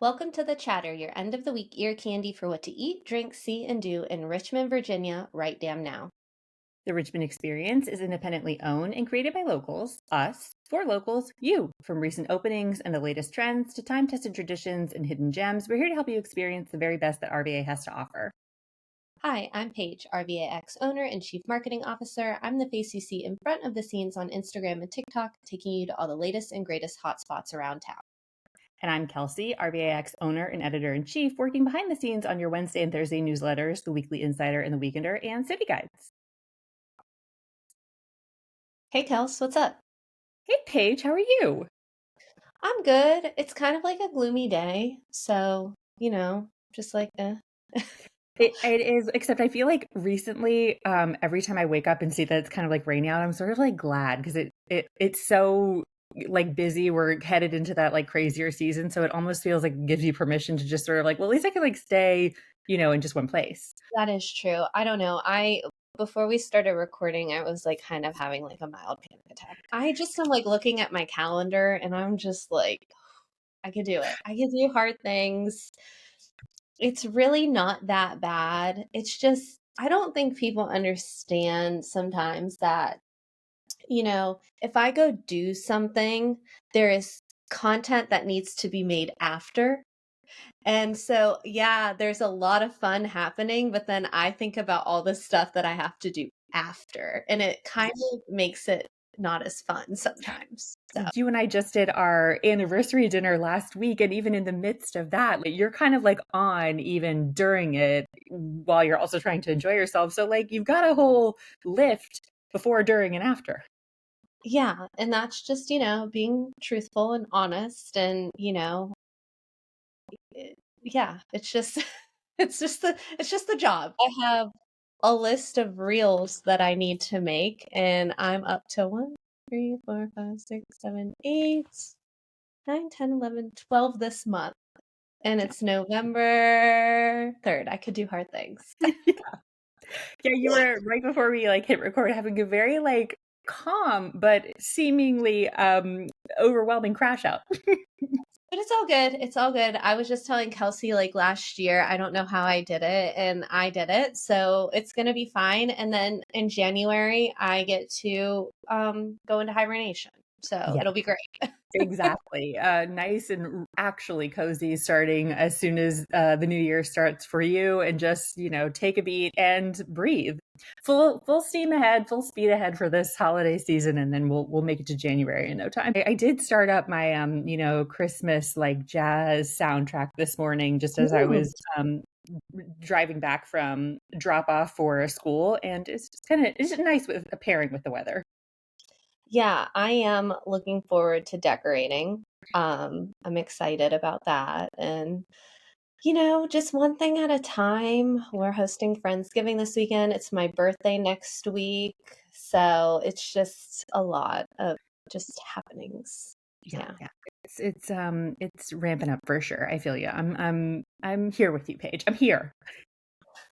Welcome to The Chatter, your end of the week ear candy for what to eat, drink, see, and do in Richmond, Virginia, right damn now. The Richmond Experience is independently owned and created by locals, us, for locals, you. From recent openings and the latest trends to time tested traditions and hidden gems, we're here to help you experience the very best that RVA has to offer. Hi, I'm Paige, RVAX owner and Chief Marketing Officer. I'm the face you see in front of the scenes on Instagram and TikTok, taking you to all the latest and greatest hotspots around town. And I'm Kelsey, RVAX owner and editor in chief, working behind the scenes on your Wednesday and Thursday newsletters, the Weekly Insider and the Weekender, and city guides. Hey, Kels, what's up? Hey, Paige, how are you? I'm good. It's kind of like a gloomy day, so, just like, It is, except I feel like recently, every time I wake up and see that it's kind of like rainy out, I'm sort of like glad because it's so like busy. We're headed into that like crazier season, so it almost feels like it gives you permission to just sort of like, well, at least I can like stay, in just one place. That is true. I don't know. Before we started recording, I was like kind of having like a mild panic attack. I just am like looking at my calendar and I'm just like, I could do it. I could do hard things. It's really not that bad. It's just, I don't think people understand sometimes that, if I go do something, there is content that needs to be made after. And so, yeah, there's a lot of fun happening, but then I think about all the stuff that I have to do after, and it kind of makes it not as fun sometimes. So, You and I just did our anniversary dinner last week, and even in the midst of that, like, you're kind of like on even during it while you're also trying to enjoy yourself. So like you've got a whole lift before, during, and after. yeah, and that's just, being truthful and honest and, yeah, it's just it's just the job. I have a list of reels that I need to make, and I'm up to 1, 3, 4, 5, 6, 7, 8, 9, 10, 11, 12 this month. And it's November 3rd. I could do hard things. Yeah, you were right before we like hit record having a very like calm but seemingly overwhelming crash out. But it's all good. It's all good. I was just telling Kelsey like last year, I don't know how I did it, and I did it. So it's gonna be fine. And then in January, I get to go into hibernation. So Yeah. it'll be great. Exactly. Nice and actually cozy starting as soon as the new year starts for you, and just, take a beat and breathe. Full steam ahead, full speed ahead for this holiday season, and then we'll make it to January in no time. I did start up my Christmas like jazz soundtrack this morning just as I Ooh. was driving back from drop off for school, and it's just kind of it's nice with a pairing with the weather. Yeah, I am looking forward to decorating. I'm excited about that. And just one thing at a time. We're hosting Friendsgiving this weekend. It's my birthday next week. So it's just a lot of just happenings. Yeah, Yeah. yeah. It's ramping up for sure. I feel you. I'm here with you, Paige. I'm here.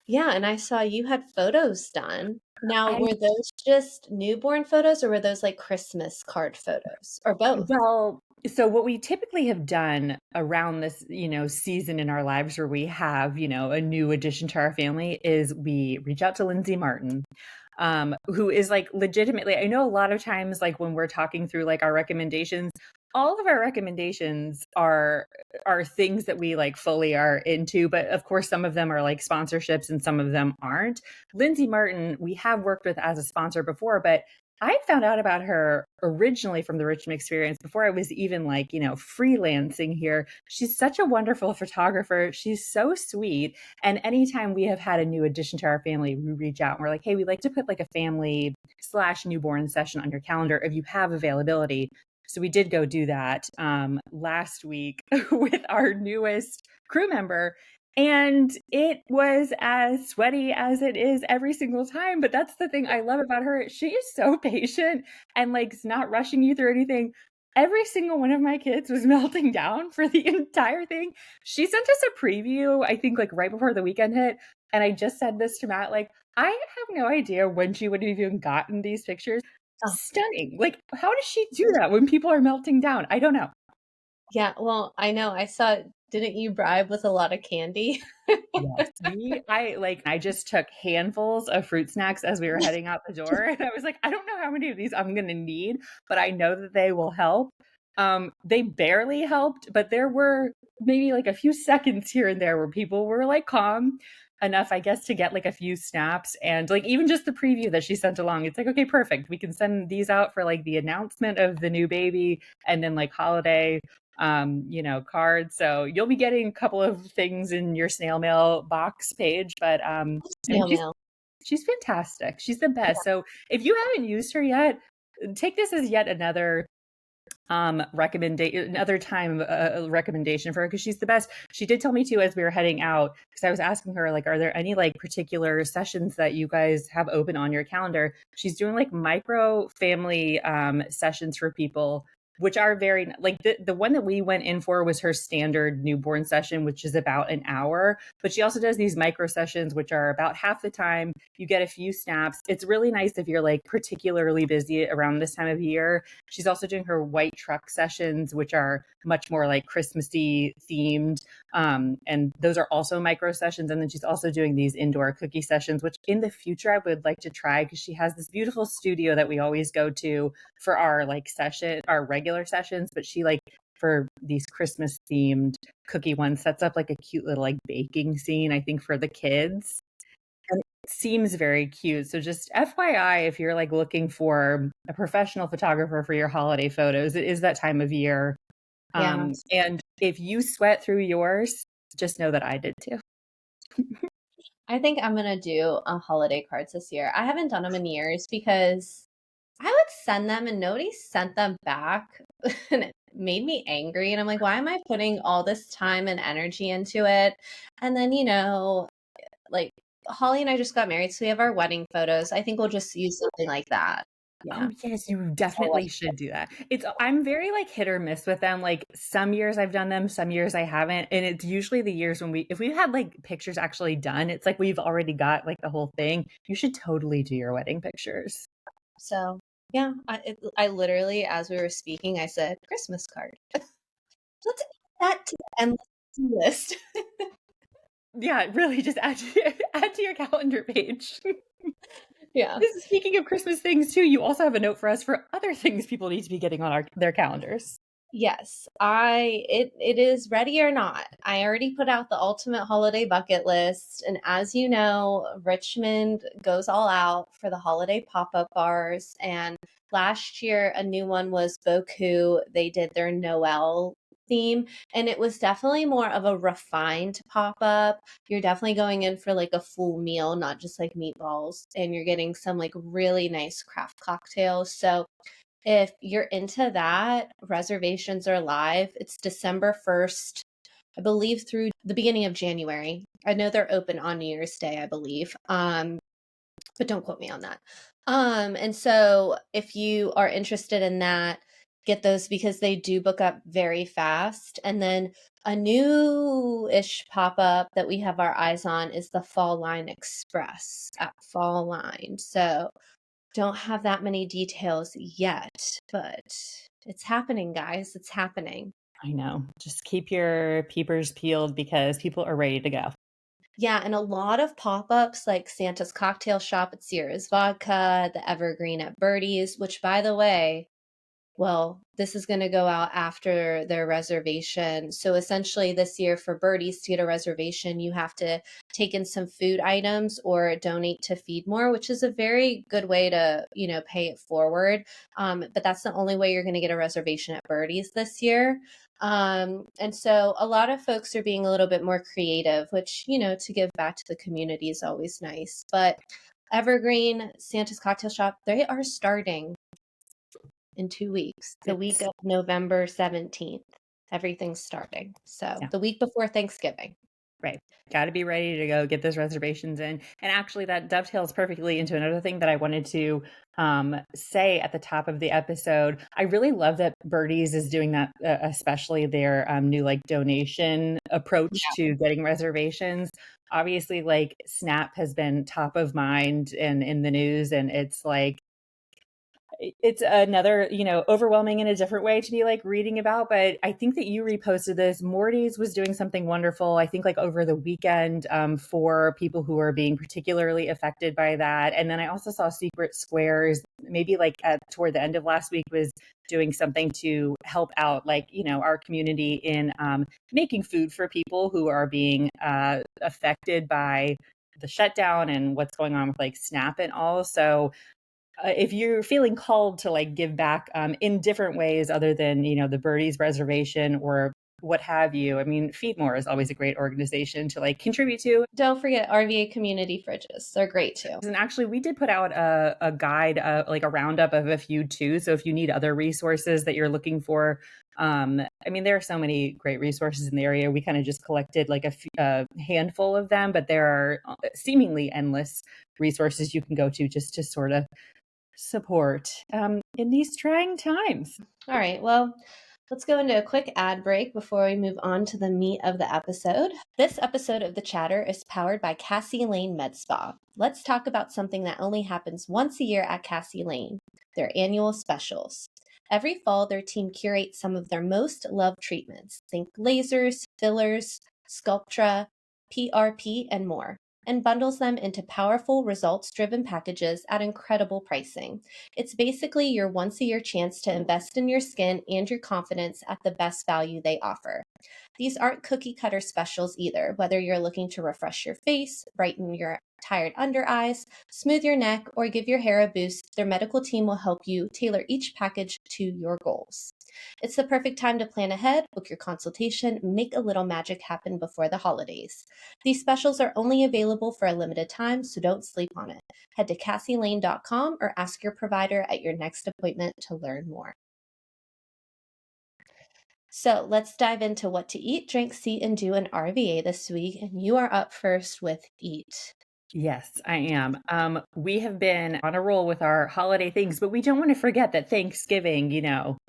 Yeah. And I saw you had photos done. Now, I were those just newborn photos or were those like Christmas card photos or both? Well, so what we typically have done around this, season in our lives where we have, a new addition to our family is we reach out to Lindsay Martin, who is like legitimately, I know a lot of times, like when we're talking through like our recommendations, all of our recommendations are things that we like fully are into, but of course some of them are like sponsorships and some of them aren't. Lindsay Martin, we have worked with as a sponsor before, but I found out about her originally from the Richmond Experience before I was even like, freelancing here. She's such a wonderful photographer. She's so sweet. And anytime we have had a new addition to our family, we reach out and we're like, hey, we'd like to put like a family slash newborn session on your calendar if you have availability. So we did go do that last week with our newest crew member. And it was as sweaty as it is every single time. But that's the thing I love about her. She is so patient and like is not rushing you through anything. Every single one of my kids was melting down for the entire thing. She sent us a preview, I think like right before the weekend hit. And I just said this to Matt, like, I have no idea when she would have even gotten these pictures. Oh, Stunning. Like, how does she do that when people are melting down? I don't know. yeah. Well, I know I saw Didn't you bribe with a lot of candy? Yes, I just took handfuls of fruit snacks as we were heading out the door, and I was like, "I don't know how many of these I'm gonna need, but I know that they will help." They barely helped, but there were maybe, like, a few seconds here and there where people were, like, calm enough, I guess, to get, like, a few snaps, and, like, even just the preview that she sent along, it's like, "Okay, perfect. We can send these out for, like, the announcement of the new baby and then, like, holiday cards. So you'll be getting a couple of things in your snail mail box page, but I mean Snail mail. she's fantastic. She's the best. So if you haven't used her yet, take this as yet another recommendation, recommendation for her, because she's the best. She did tell me too as we were heading out, because I was asking her, like, are there any like particular sessions that you guys have open on your calendar? She's doing like micro family sessions for people, which are very like the one that we went in for was her standard newborn session, which is about an hour. But she also does these micro sessions, which are about half the time. You get a few snaps. It's really nice if you're like particularly busy around this time of year. She's also doing her white truck sessions, which are much more like Christmassy themed. And those are also micro sessions. And then she's also doing these indoor cookie sessions, which in the future I would like to try, because she has this beautiful studio that we always go to for our like session, our regular sessions. But she like for these Christmas themed cookie ones sets up like a cute little like baking scene, I think, for the kids. And it seems very cute. So just FYI, if you're like looking for a professional photographer for your holiday photos, it is that time of year. Yeah. And if you sweat through yours, just know that I did too. I think I'm gonna do holiday cards this year. I haven't done them in years because I would send them and nobody sent them back. And it made me angry. And I'm like, why am I putting all this time and energy into it? And then, like Holly and I just got married, so we have our wedding photos. I think we'll just use something like that. Yeah. Oh, yes, you definitely should do that. I'm very like hit or miss with them. Like some years I've done them, some years I haven't. And it's usually the years when if we've had like pictures actually done, it's like we've already got like the whole thing. You should totally do your wedding pictures. So yeah, I literally, as we were speaking, I said Christmas card. Let's add that to the endless list. Yeah, really just add to your calendar page. Yeah. Speaking of Christmas things too, you also have a note for us for other things people need to be getting on their calendars. Yes, it is ready or not. I already put out the ultimate holiday bucket list, and as you know, Richmond goes all out for the holiday pop-up bars. And last year, a new one was Boku. They did their Noel theme, and it was definitely more of a refined pop-up. You're definitely going in for like a full meal, not just like meatballs, and you're getting some like really nice craft cocktails. So if you're into that, reservations are live. It's December 1st, I believe, through the beginning of January. I know they're open on New Year's Day, I believe. But don't quote me on that. And so if you are interested in that, get those because they do book up very fast. And then a new-ish pop-up that we have our eyes on is the Fall Line Express at Fall Line. So don't have that many details yet, but it's happening, guys. It's happening. I know. Just keep your peepers peeled because people are ready to go. Yeah, and a lot of pop-ups like Santa's Cocktail Shop at Sierra's Vodka, the Evergreen at Birdie's, which by the way, well, this is going to go out after their reservation. So essentially this year for Birdies to get a reservation, you have to take in some food items or donate to Feed More, which is a very good way to, pay it forward. But that's the only way you're going to get a reservation at Birdies this year. And so a lot of folks are being a little bit more creative, which, to give back to the community is always nice. But Evergreen, Santa's Cocktail Shop, they are starting in 2 weeks, the week of November 17th. Everything's starting. So Yeah. the week before Thanksgiving. Right. Got to be ready to go get those reservations in. And actually, that dovetails perfectly into another thing that I wanted to say at the top of the episode. I really love that Birdies is doing that, especially their new like donation approach to getting reservations. Obviously, like Snap has been top of mind and in the news, and it's like it's another, overwhelming in a different way to be like reading about. But I think that you reposted this. Morty's was doing something wonderful, I think like over the weekend, for people who are being particularly affected by that. And then I also saw Secret Squares, maybe like toward the end of last week, was doing something to help out, like, our community in making food for people who are being affected by the shutdown and what's going on with like SNAP and all. So if you're feeling called to like give back in different ways other than, the Birdies Reservation or what have you, I mean, Feed More is always a great organization to like contribute to. Don't forget RVA community fridges. They're great too. And actually, we did put out a guide, like a roundup of a few too. So if you need other resources that you're looking for, I mean, there are so many great resources in the area. We kind of just collected like a handful of them, but there are seemingly endless resources you can go to just to sort of support in these trying times. All right. Well, let's go into a quick ad break before we move on to the meat of the episode. This episode of The Chatter is powered by Cassie Lane Med Spa. Let's talk about something that only happens once a year at Cassie Lane, their annual specials. Every fall, their team curates some of their most loved treatments. Think lasers, fillers, Sculptra, PRP, and more, and bundles them into powerful, results-driven packages at incredible pricing. It's basically your once-a-year chance to invest in your skin and your confidence at the best value they offer. These aren't cookie-cutter specials either, whether you're looking to refresh your face, brighten your tired under eyes, smooth your neck, or give your hair a boost. Their medical team will help you tailor each package to your goals. It's the perfect time to plan ahead, book your consultation, make a little magic happen before the holidays. These specials are only available for a limited time, so don't sleep on it. Head to CassieLane.com or ask your provider at your next appointment to learn more. So let's dive into what to eat, drink, see, and do in RVA this week. And you are up first with eat. Yes, I am. We have been on a roll with our holiday things, but we don't want to forget that Thanksgiving,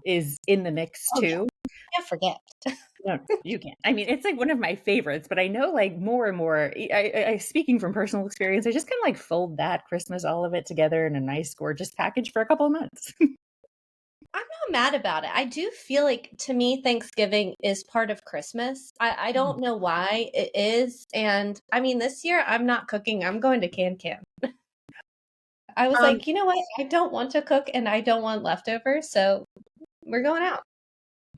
is in the mix Oh, too. can't forget. No, you can't. I mean, it's like one of my favorites, but I know like more and more, I speaking from personal experience, I just kind of like fold that Christmas, all of it together in a nice, gorgeous package for a couple of months. I'm not mad about it. I do feel like, to me, Thanksgiving is part of Christmas. I don't know why it is. And I mean, this year I'm not cooking. I'm going to Can. I was like, you know what? I don't want to cook and I don't want leftovers. So we're going out.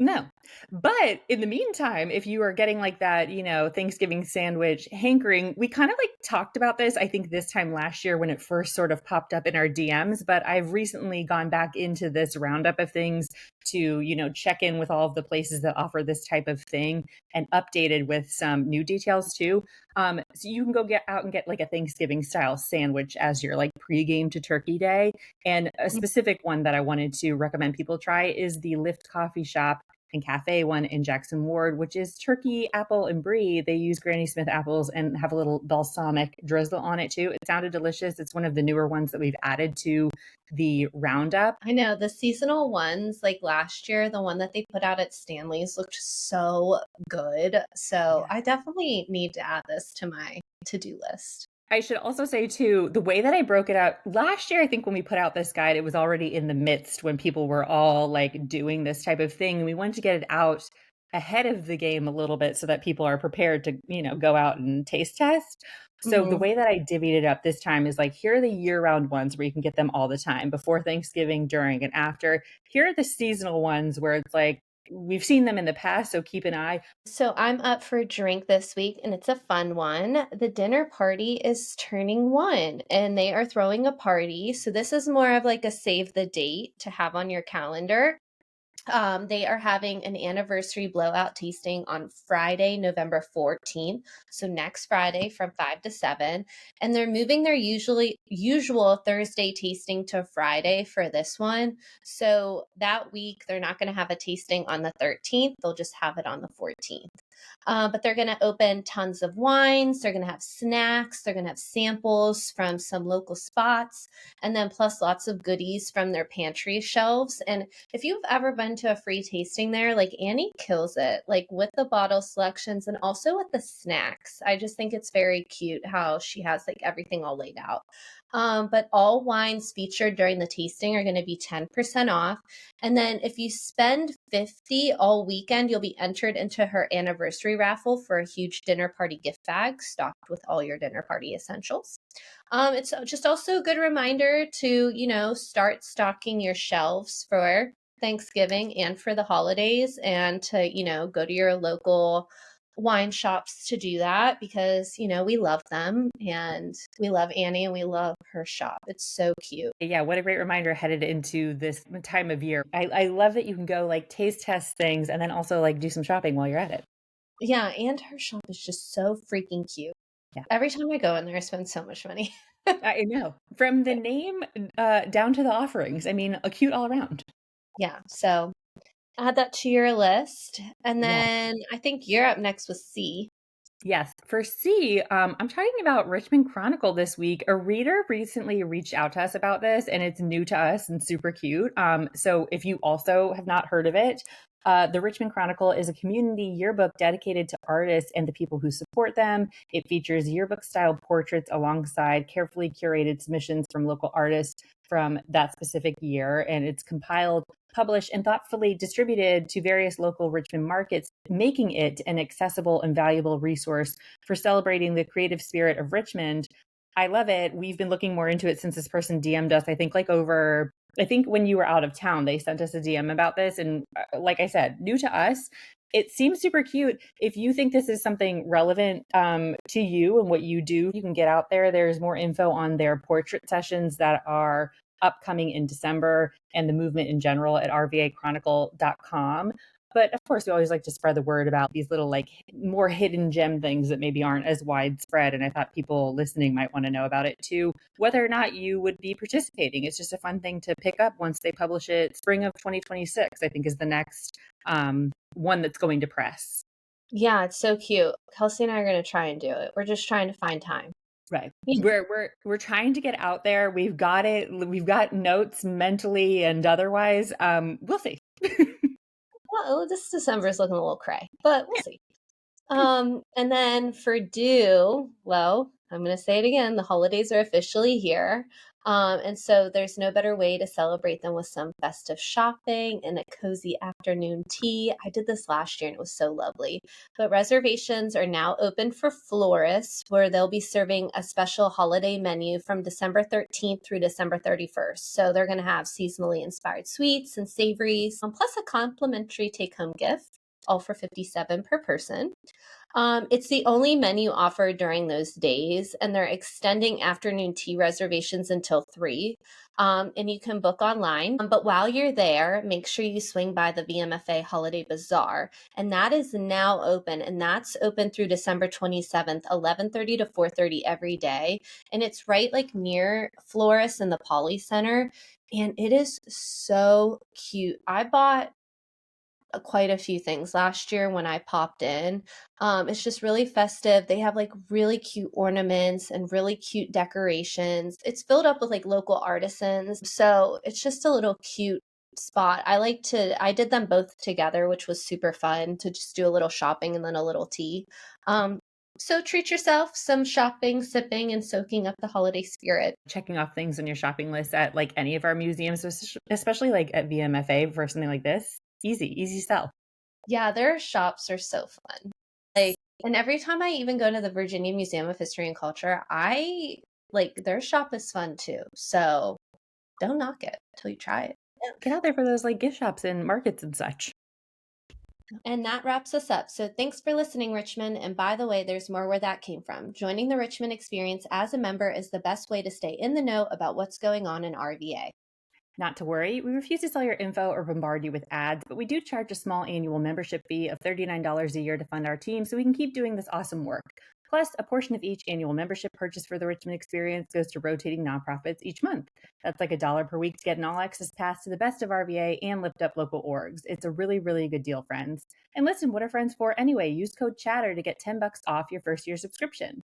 No. But in the meantime, if you are getting like that, Thanksgiving sandwich hankering, we kind of like talked about this, I think this time last year when it first sort of popped up in our DMs, but I've recently gone back into this roundup of things to, check in with all of the places that offer this type of thing and updated with some new details too. So you can go get out and get like a Thanksgiving style sandwich as your like pregame to Turkey Day. And a specific one that I wanted to recommend people try is the Lift Coffee Shop and Cafe one in Jackson Ward, which is turkey, apple, and brie. They use Granny Smith apples and have a little balsamic drizzle on it too. It sounded delicious. It's one of the newer ones that we've added to the roundup. I know the seasonal ones, like last year, the one that they put out at Stanley's looked so good. So I definitely need to add this to my to-do list. I should also say too, the way that I broke it out last year, I think when we put out this guide, it was already in the midst when people were all like doing this type of thing. And we wanted to get it out ahead of the game a little bit so that people are prepared to, go out and taste test. So the way that I divvied it up this time is like, here are the year-round ones where you can get them all the time, before Thanksgiving, during, and after. Here are the seasonal ones where it's like, we've seen them in the past, so keep an eye. So I'm up for a drink this week, and it's a fun one. The dinner party is turning 1, and they are throwing a party. So this is more of like a save the date to have on your calendar. They are having an anniversary blowout tasting on Friday, November 14th. So next Friday from 5 to 7. And they're moving their usual Thursday tasting to Friday for this one. So that week, they're not going to have a tasting on the 13th. They'll just have it on the 14th. But they're going to open tons of wines. They're going to have snacks. They're going to have samples from some local spots, and then plus lots of goodies from their pantry shelves. And if you've ever been to a free tasting there, like Annie kills it, like with the bottle selections and also with the snacks. I just think it's very cute how she has like everything all laid out. But all wines featured during the tasting are going to be 10% off. And then if you spend 50 all weekend, you'll be entered into her anniversary raffle for a huge dinner party gift bag stocked with all your dinner party essentials. It's just also a good reminder to, start stocking your shelves for Thanksgiving and for the holidays, and to, go to your local wine shops to do that, because, we love them, and we love Annie, and we love her shop. It's so cute. Yeah, what a great reminder headed into this time of year. I love that you can go like taste test things and then also like do some shopping while you're at it. Yeah, and her shop is just so freaking cute. Yeah, Every time I go in there, I spend so much money. I know. From the name down to the offerings. I mean, a cute all around. Yeah, so add that to your list. And Yeah. then I think you're up next with C. Yes. For C, I'm talking about Richmond Chronicle this week. A reader recently reached out to us about this, and it's new to us and super cute. So if you also have not heard of it, the Richmond Chronicle is a community yearbook dedicated to artists and the people who support them. It features yearbook style portraits alongside carefully curated submissions from local artists from that specific year. And it's compiled, published, and thoughtfully distributed to various local Richmond markets, making it an accessible and valuable resource for celebrating the creative spirit of Richmond. I love it. We've been looking more into it since this person DM'd us, I think when you were out of town, they sent us a DM about this. And like I said, new to us, it seems super cute. If you think this is something relevant to you and what you do, you can get out there. There's more info on their portrait sessions that are upcoming in December and the movement in general at rvachronicle.com. But of course, we always like to spread the word about these little, like, more hidden gem things that maybe aren't as widespread. And I thought people listening might want to know about it too, whether or not you would be participating. It's just a fun thing to pick up once they publish it. Spring of 2026, I think, is the next one that's going to press. Yeah, it's so cute. Kelsey and I are going to try and do it. We're just trying to find time. Right. Yeah. We're trying to get out there. We've got it. We've got notes mentally and otherwise. We'll see. Well, this December is looking a little cray, but we'll see. And then for do, well, I'm going to say it again. The holidays are officially here. And so there's no better way to celebrate them with some festive shopping and a cozy afternoon tea. I did this last year and it was so lovely. But reservations are now open for Floris, where they'll be serving a special holiday menu from December 13th through December 31st. So they're going to have seasonally inspired sweets and savories, plus a complimentary take-home gift, all for $57 per person. It's the only menu offered during those days, and they're extending afternoon tea reservations until 3. And you can book online. But while you're there, make sure you swing by the VMFA Holiday Bazaar, and that is now open, and that's open through December 27th, 11:30 to 4:30 every day. And it's right like near Floris and the Poly Center, and it is so cute. I bought quite a few things last year when I popped in. It's just really festive. They have like really cute ornaments and really cute decorations. It's filled up with like local artisans. So it's just a little cute spot. I did them both together, which was super fun to just do a little shopping and then a little tea. So treat yourself, some shopping, sipping, and soaking up the holiday spirit. Checking off things on your shopping list at like any of our museums, especially like at VMFA for something like this. Easy sell. Yeah, their shops are so fun. Like, and every time I even go to the Virginia Museum of History and Culture, I like their shop is fun too. So don't knock it till you try it. Get out there for those like gift shops and markets and such. And that wraps us up. So thanks for listening, Richmond. And by the way, there's more where that came from. Joining the Richmond experience as a member is the best way to stay in the know about what's going on in RVA. Not to worry, we refuse to sell your info or bombard you with ads, but we do charge a small annual membership fee of $39 a year to fund our team so we can keep doing this awesome work. Plus, a portion of each annual membership purchase for the Richmond Experience goes to rotating nonprofits each month. That's like $1 per week to get an all-access pass to the best of RVA and lift up local orgs. It's a really, really good deal, friends. And listen, what are friends for anyway? Use code CHATTER to get $10 off your first year subscription.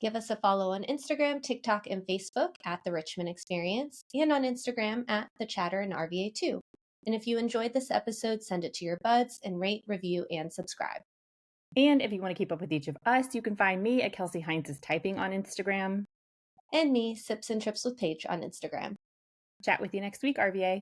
Give us a follow on Instagram, TikTok, and Facebook at The Richmond Experience, and on Instagram at The Chatter and RVA2. And if you enjoyed this episode, send it to your buds and rate, review, and subscribe. And if you want to keep up with each of us, you can find me at Kelsey Heinz's Typing on Instagram. and me, Sips and Trips with Paige, on Instagram. Chat with you next week, RVA.